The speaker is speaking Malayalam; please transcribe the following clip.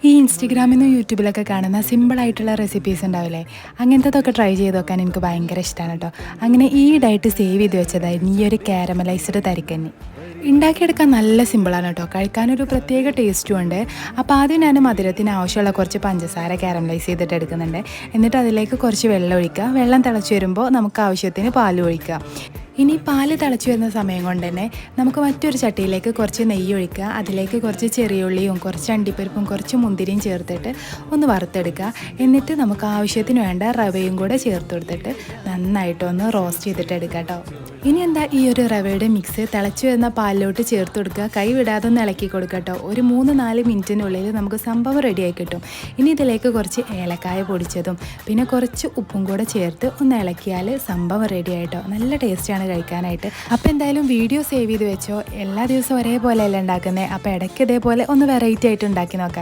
ഈ ഇൻസ്റ്റഗ്രാമിൽ നിന്നും യൂട്യൂബിലൊക്കെ കാണുന്ന സിമ്പിളായിട്ടുള്ള റെസിപ്പീസ് ഉണ്ടാവില്ലേ, അങ്ങനത്തതൊക്കെ ട്രൈ ചെയ്ത് നോക്കാൻ എനിക്ക് ഭയങ്കര ഇഷ്ടമാണ് കേട്ടോ. അങ്ങനെ ഈ ഡയറ്റ് സേവ് ചെയ്ത് വെച്ചതായിരുന്നു ഈ ഒരു കാരമലൈസ്ഡ് തരിക്കഞ്ഞി. ഉണ്ടാക്കിയെടുക്കാൻ നല്ല സിമ്പിളാണ് കേട്ടോ, കഴിക്കാനൊരു പ്രത്യേക ടേസ്റ്റും ഉണ്ട്. അപ്പോൾ ആദ്യം ഞാൻ മധുരത്തിന് ആവശ്യമുള്ള കുറച്ച് പഞ്ചസാര കാരമലൈസ് ചെയ്തിട്ട് എടുക്കുന്നുണ്ട്. എന്നിട്ട് അതിലേക്ക് കുറച്ച് വെള്ളം ഒഴിക്കുക. വെള്ളം തിളച്ച് വരുമ്പോൾ നമുക്ക് ആവശ്യത്തിന് പാൽ ഒഴിക്കുക. ഇനി പാല് തിളച്ച് വരുന്ന സമയം കൊണ്ട് തന്നെ നമുക്ക് മറ്റൊരു ചട്ടിയിലേക്ക് കുറച്ച് നെയ്യ് ഒഴിക്കുക. അതിലേക്ക് കുറച്ച് ചെറിയ ഉള്ളിയും കുറച്ച് അണ്ടിപ്പരിപ്പും കുറച്ച് മുന്തിരിയും ചേർത്തിട്ട് ഒന്ന് വറുത്തെടുക്കുക. എന്നിട്ട് നമുക്ക് ആവശ്യത്തിന് വേണ്ട റവയും കൂടെ ചേർത്ത് കൊടുത്തിട്ട് നന്നായിട്ടൊന്ന് റോസ്റ്റ് ചെയ്തിട്ട് എടുക്കുക കേട്ടോ. ഇനി എന്താ, ഈ ഒരു റവയുടെ മിക്സ് തിളച്ച് വരുന്ന പാലിലോട്ട് ചേർത്ത് കൊടുക്കുക. കൈ വിടാതെ ഒന്ന് ഇളക്കി കൊടുക്കുക കേട്ടോ. ഒരു 3-4 മിനിറ്റിനുള്ളിൽ നമുക്ക് സംഭവം റെഡിയായി കിട്ടും. ഇനി ഇതിലേക്ക് കുറച്ച് ഏലക്കായ പൊടിച്ചതും പിന്നെ കുറച്ച് ഉപ്പും കൂടെ ചേർത്ത് ഒന്ന് ഇളക്കിയാൽ സംഭവം റെഡി ആയിട്ടോ. നല്ല ടേസ്റ്റാണ് കഴിക്കാനായിട്ട്. അപ്പോൾ എന്തായാലും വീഡിയോ സേവ് ചെയ്ത് വെച്ചോ. എല്ലാ ദിവസവും ഒരേപോലെ അല്ല ഉണ്ടാക്കുന്നത്. അപ്പോൾ ഇടയ്ക്ക് ഇതേപോലെ ഒന്ന് വെറൈറ്റി ആയിട്ട് ഉണ്ടാക്കി നോക്കാം.